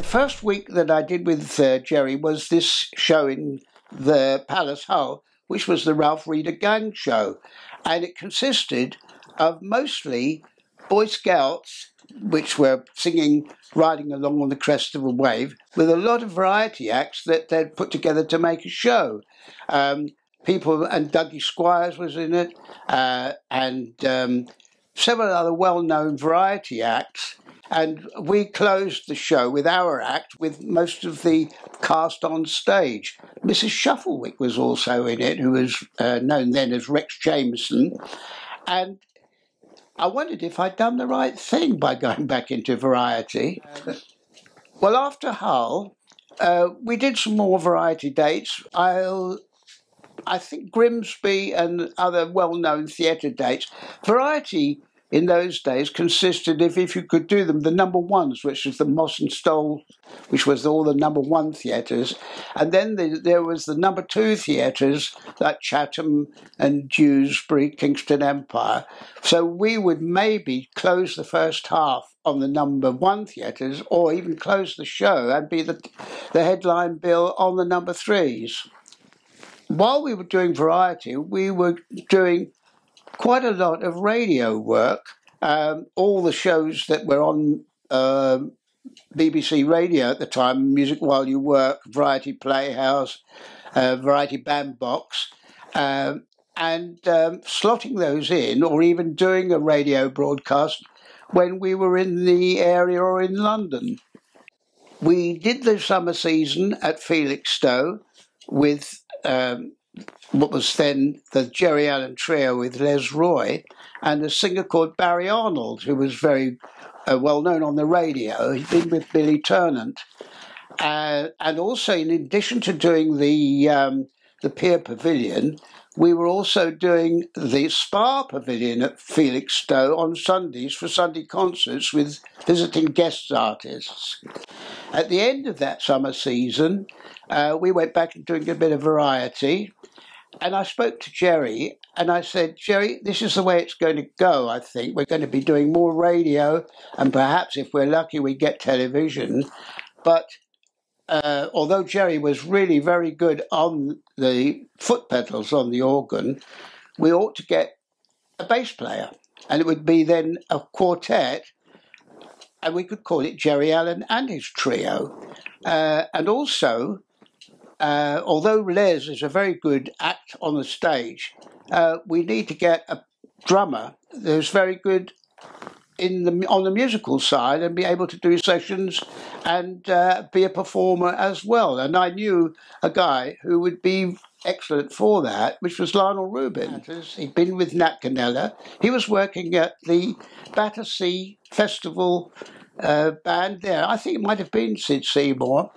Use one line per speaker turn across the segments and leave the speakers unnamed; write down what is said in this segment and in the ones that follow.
First week that I did with Jerry was this show in the Palace Hull, which was the Ralph Reeder Gang show, and it consisted of mostly Boy Scouts, which were singing Riding Along on the Crest of a Wave, with a lot of variety acts that they'd put together to make a show. People, and Dougie Squires was in it, and several other well-known variety acts. And we closed the show with our act, with most of the cast on stage. Mrs. Shufflewick was also in it, who was known then as Rex Jameson. And I wondered if I'd done the right thing by going back into variety. Well, after Hull, we did some more variety dates. I think Grimsby and other well-known theatre dates. Variety in those days consisted of, if you could do them, the number ones, which was the Moss and Stole, which was all the number one theatres, and then there was the number two theatres, like Chatham and Dewsbury, Kingston Empire. So we would maybe close the first half on the number one theatres, or even close the show and be the headline bill on the number threes. While we were doing variety, we were doing quite a lot of radio work. All the shows that were on BBC Radio at the time, Music While You Work, Variety Playhouse, Variety Bandbox, and slotting those in, or even doing a radio broadcast when we were in the area or in London. We did the summer season at Felixstowe with what was then the Jerry Allen Trio with Les Roy, and a singer called Barry Arnold, who was very well known on the radio. He'd been with Billy Turnant. And also, in addition to doing the Pier Pavilion, we were also doing the Spa Pavilion at Felixstowe on Sundays for Sunday concerts with visiting guest artists. At the end of that summer season, we went back and doing a bit of variety. And I spoke to Jerry, and I said, Jerry, this is the way it's going to go, I think. We're going to be doing more radio, and perhaps, if we're lucky, we get television. But although Jerry was really very good on the foot pedals on the organ, we ought to get a bass player. And it would be then a quartet, and we could call it Jerry Allen and his trio. And also, although Les is a very good act on the stage, we need to get a drummer who's very good on the musical side and be able to do sessions and be a performer as well. And I knew a guy who would be excellent for that, which was Lionel Rubin. He'd been with Nat Canella. He was working at the Battersea Festival band there. I think it might have been Sid Seymour.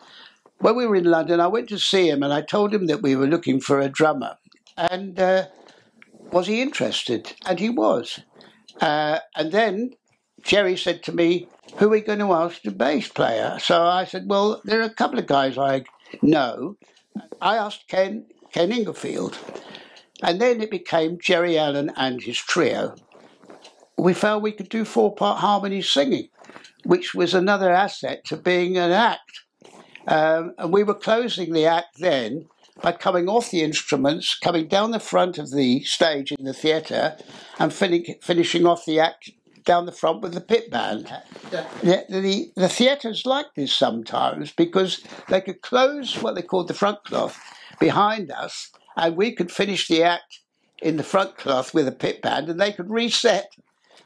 When we were in London, I went to see him and I told him that we were looking for a drummer. And was he interested? And he was. And then Jerry said to me, who are we going to ask the bass player? So I said, well, there are a couple of guys I know. I asked Ken Ingerfield. And then it became Jerry Allen and his trio. We found we could do 4-part harmony singing, which was another asset to being an act. And we were closing the act then by coming off the instruments, coming down the front of the stage in the theatre, and finishing off the act down the front with the pit band. The theatres like this sometimes because they could close what they called the front cloth behind us, and we could finish the act in the front cloth with a pit band, and they could reset.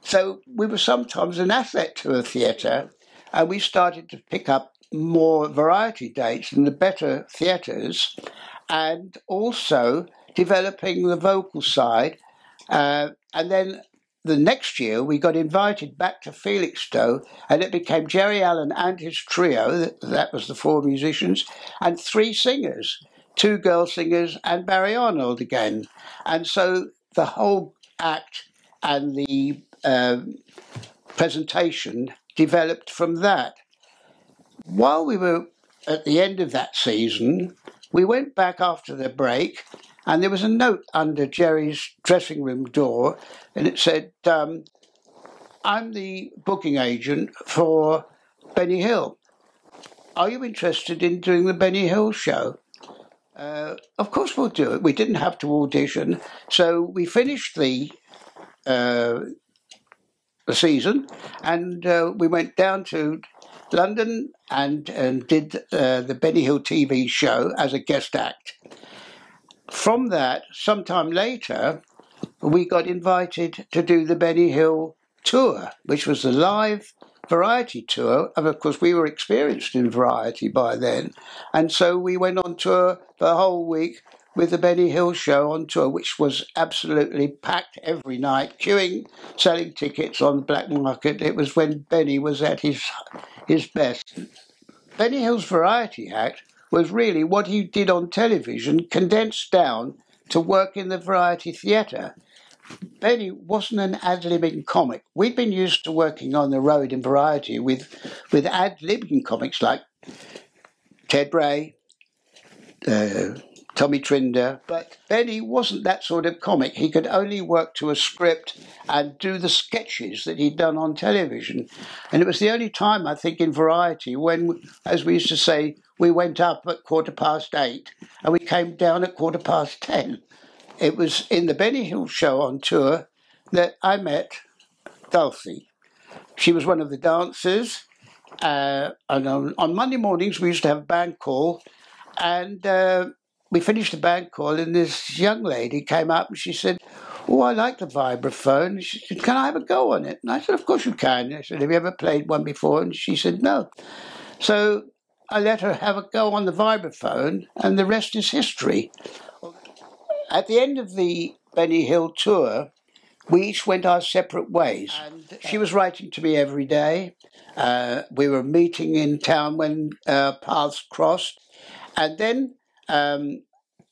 So we were sometimes an asset to a theatre, and we started to pick up more variety dates in the better theatres, and also developing the vocal side. And then the next year we got invited back to Felixstowe, and it became Jerry Allen and his trio, that was the 4 musicians, and 3 singers, 2 girl singers and Barry Arnold again. And so the whole act and the presentation developed from that. While we were at the end of that season, we went back after the break, and there was a note under Jerry's dressing room door, and it said, I'm the booking agent for Benny Hill. Are you interested in doing the Benny Hill show? Of course we'll do it. We didn't have to audition, so we finished the season, and we went down to London and did the Benny Hill TV show as a guest act. From that, sometime later, we got invited to do the Benny Hill tour, which was the live variety tour. And of course, we were experienced in variety by then. And so we went on tour the whole week with the Benny Hill show on tour, which was absolutely packed every night, queuing, selling tickets on the black market. It was when Benny was at his best. Benny Hill's variety act was really what he did on television, condensed down to work in the variety theatre. Benny wasn't an ad-libbing comic. We'd been used to working on the road in variety with ad-libbing comics like Ted Ray, Tommy Trinder, but Benny wasn't that sort of comic. He could only work to a script and do the sketches that he'd done on television. And it was the only time, I think, in variety when, as we used to say, we went up at 8:15 and we came down at 10:15. It was in the Benny Hill show on tour that I met Dulcie. She was one of the dancers, and on Monday mornings we used to have a band call, and we finished the band call, and this young lady came up and she said, "Oh, I like the vibraphone." She said, "Can I have a go on it?" And I said, "Of course you can." I said, "Have you ever played one before?" And she said, "No." So I let her have a go on the vibraphone, and the rest is history. At the end of the Benny Hill tour, we each went our separate ways. And she was writing to me every day. We were meeting in town when paths crossed. And then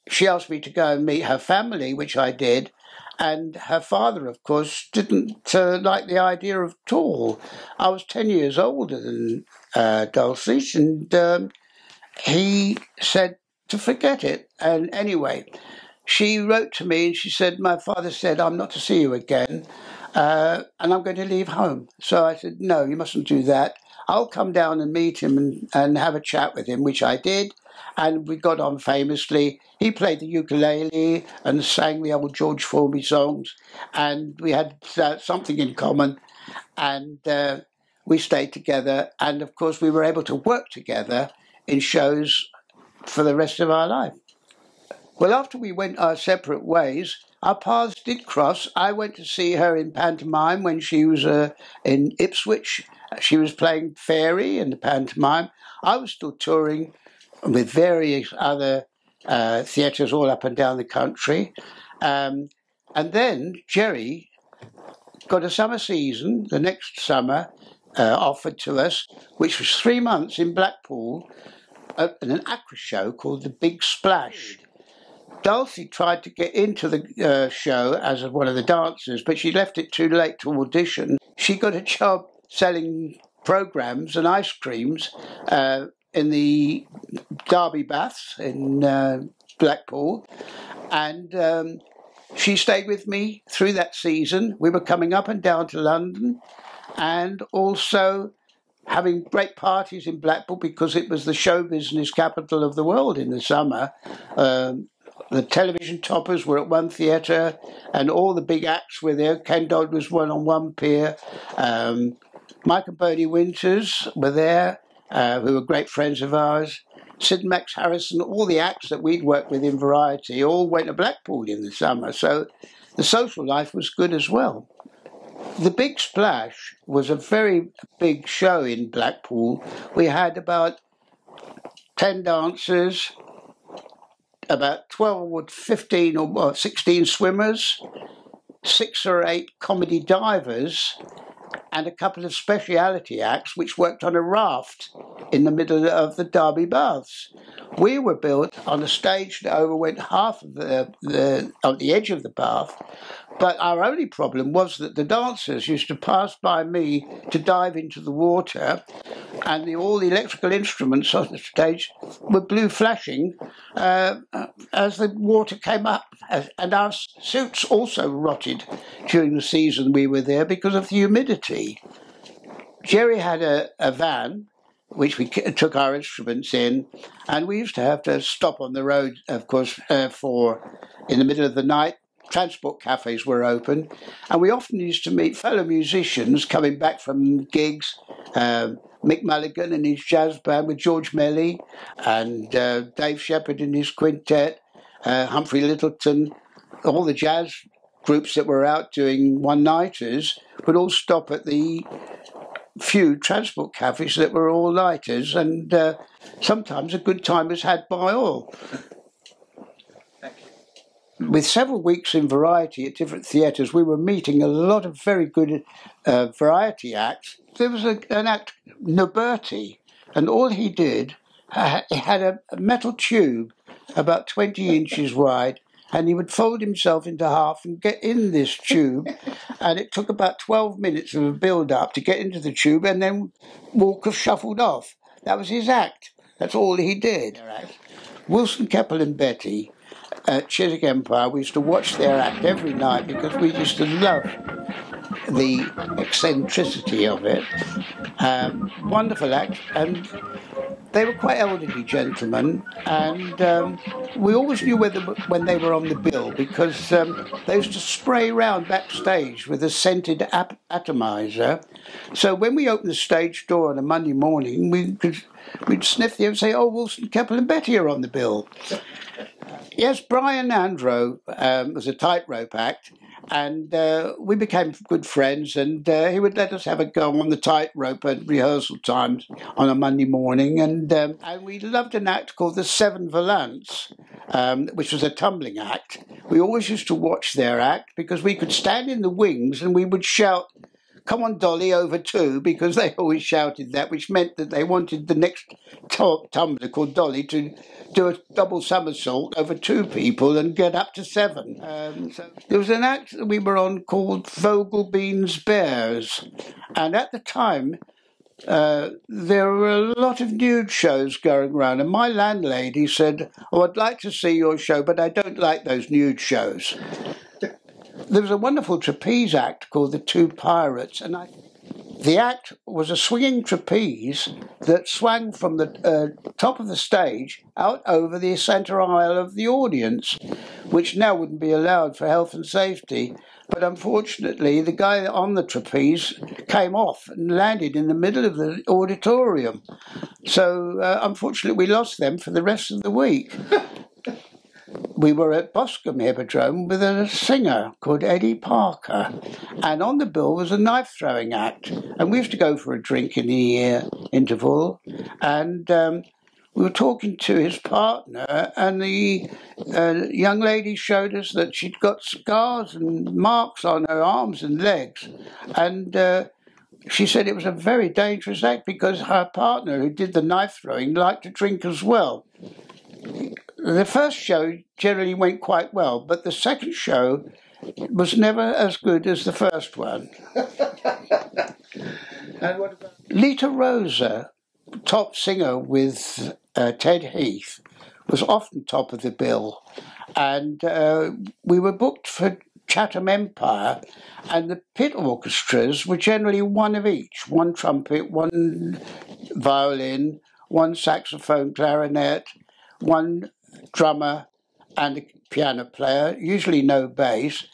she asked me to go and meet her family, which I did. And her father, of course, didn't like the idea at all. I was 10 years older than Dulcie, and he said to forget it. And anyway, she wrote to me and she said, "My father said I'm not to see you again, and I'm going to leave home." So I said, "No, you mustn't do that. I'll come down and meet him and have a chat with him," which I did. And we got on famously. He played the ukulele and sang the old George Formby songs, and we had something in common, and we stayed together. And of course, we were able to work together in shows for the rest of our life. Well, after we went our separate ways, our paths did cross. I went to see her in pantomime when she was in Ipswich. She was playing Fairy in the pantomime. I was still touring with various other theatres all up and down the country. And then Jerry got a summer season, the next summer, offered to us, which was 3 months in Blackpool, in an acro show called The Big Splash. Dulcie tried to get into the show as one of the dancers, but she left it too late to audition. She got a job selling programmes and ice creams in the Derby Baths in Blackpool, and she stayed with me through that season. We were coming up and down to London, and also having great parties in Blackpool because it was the show business capital of the world in the summer. The television toppers were at one theatre, and all the big acts were there. Ken Dodd was on one pier. Mike and Bernie Winters were there, who were great friends of ours. Sid Max Harrison, all the acts that we'd worked with in Variety all went to Blackpool in the summer, so the social life was good as well. The Big Splash was a very big show in Blackpool. We had about 10 dancers, about 12 or 15 or 16 swimmers, 6 or 8 comedy divers, and a couple of speciality acts which worked on a raft in the middle of the Derby Baths. We were built on a stage that overwent half of on the edge of the bath, but our only problem was that the dancers used to pass by me to dive into the water, and all the electrical instruments on the stage were blue flashing as the water came up, and our suits also rotted during the season we were there because of the humidity. Jerry had a van which we took our instruments in, and we used to have to stop on the road, of course, for in the middle of the night. Transport cafes were open, and we often used to meet fellow musicians coming back from gigs. Mick Mulligan and his jazz band with George Melly, and Dave Shepherd and his quintet, Humphrey Littleton, all the jazz groups that were out doing one-nighters would all stop at the few transport cafes that were all-nighters, and sometimes a good time was had by all. With several weeks in Variety at different theatres, we were meeting a lot of very good variety acts. There was an act, Noberti, and all he did, he had a metal tube about 20 inches wide, and he would fold himself into half and get in this tube, and it took about 12 minutes of a build-up to get into the tube, and then walk shuffled off. That was his act. That's all he did. Wilson, Keppel and Betty at Chiswick Empire, we used to watch their act every night because we used to love the eccentricity of it. Wonderful act, and they were quite elderly gentlemen, and we always knew when they were on the bill because they used to spray round backstage with a scented atomizer. So when we opened the stage door on a Monday morning, we'd sniff there and say, "Oh, Wilson, Keppel and Betty are on the bill." Yes, Brian Andro was a tightrope act, and we became good friends, and he would let us have a go on the tightrope at rehearsal times on a Monday morning, and we loved an act called the Seven Volantes, which was a tumbling act. We always used to watch their act because we could stand in the wings and we would shout, "Come on, Dolly, over 2," because they always shouted that, which meant that they wanted the next tumbler called Dolly to do a double somersault over 2 people and get up to 7. So there was an act that we were on called Vogelbean's Bears, and at the time there were a lot of nude shows going around, and my landlady said, "Oh, I'd like to see your show, but I don't like those nude shows." There was a wonderful trapeze act called The Two Pirates, and the act was a swinging trapeze that swung from the top of the stage out over the centre aisle of the audience, which now wouldn't be allowed for health and safety. But unfortunately, the guy on the trapeze came off and landed in the middle of the auditorium. So unfortunately, we lost them for the rest of the week. We were at Bristol Hippodrome with a singer called Eddie Parker, and on the bill was a knife-throwing act, and we used to go for a drink in the interval, and we were talking to his partner, and the young lady showed us that she'd got scars and marks on her arms and legs, and she said it was a very dangerous act because her partner, who did the knife-throwing, liked to drink as well. The first show generally went quite well, but the second show was never as good as the first one. And what about Lita Rosa, top singer with Ted Heath, was often top of the bill, and we were booked for Chatham Empire, and the pit orchestras were generally one of each: 1 trumpet, 1 violin, 1 saxophone, clarinet, 1 drummer and a piano player, usually no bass,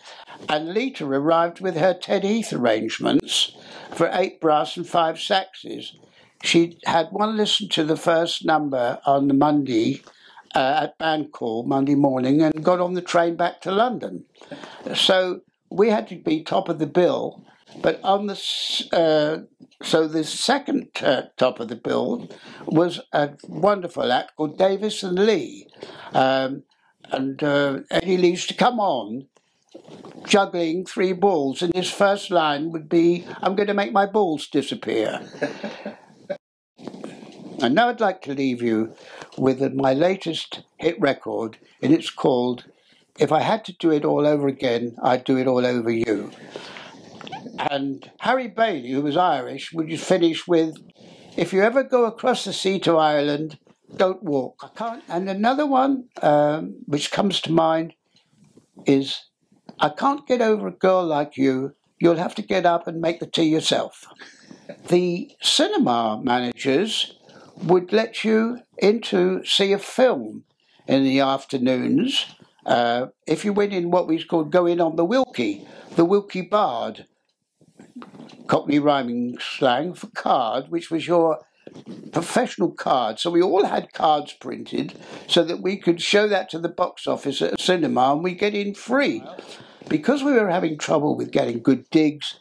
and Lita arrived with her Ted Heath arrangements for 8 brass and 5 saxes. she had one listen to the first number on the Monday at band call Monday morning and got on the train back to London. So we had to be top of the bill, but on the so the second top of the bill was a wonderful act called Davis and Lee, and Eddie Lee used to come on juggling 3 balls, and his first line would be, "I'm going to make my balls disappear." And now I'd like to leave you with my latest hit record, and it's called "If I Had to Do It All Over Again, I'd Do It All Over You." And Harry Bailey, who was Irish, would finish with, "If you ever go across the sea to Ireland, don't walk." And another one which comes to mind is, "I can't get over a girl like you. You'll have to get up and make the tea yourself." The cinema managers would let you in to see a film in the afternoons if you went in what we called go in on the Wilkie Bard, Cockney rhyming slang for card, which was your professional card. So we all had cards printed so that we could show that to the box office at a cinema and we get in free. Because we were having trouble with getting good digs,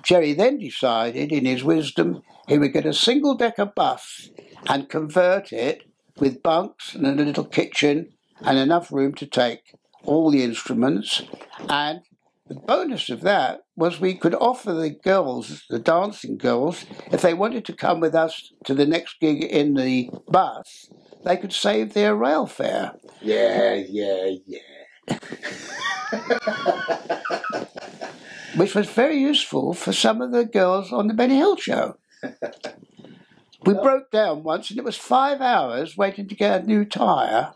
Jerry then decided, in his wisdom, he would get a single-decker bus and convert it with bunks and a little kitchen and enough room to take all the instruments. And the bonus of that was we could offer the girls, the dancing girls, if they wanted to come with us to the next gig in the bus, they could save their rail fare.
Yeah.
Which was very useful for some of the girls on the Benny Hill show. We broke down once and it was 5 hours waiting to get a new tyre.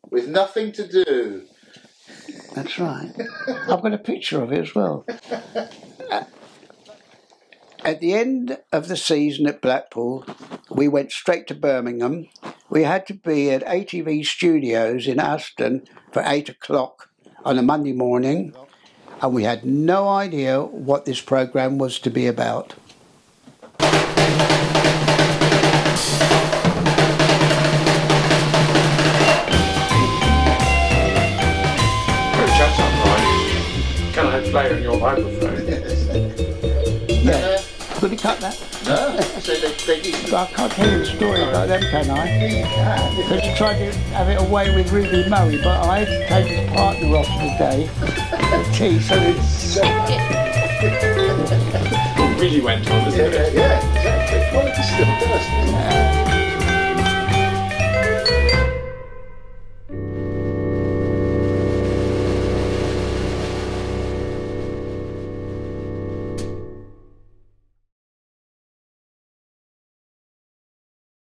With nothing to do.
That's right. I've got a picture of it as well. At the end of the season at Blackpool, we went straight to Birmingham. We had to be at ATV Studios in Aston for 8 o'clock on a Monday morning, and we had no idea what this programme was to be about.
Can I play on your microphone?
Yeah. Could you cut that?
No. So they
I can't tell you a story about them, can I? Because you tried to have it away with Ruby Murray, but I had to take his partner off for the day. The tea, so it's...
It really went on, didn't it?
Yeah, exactly. Well, it still does.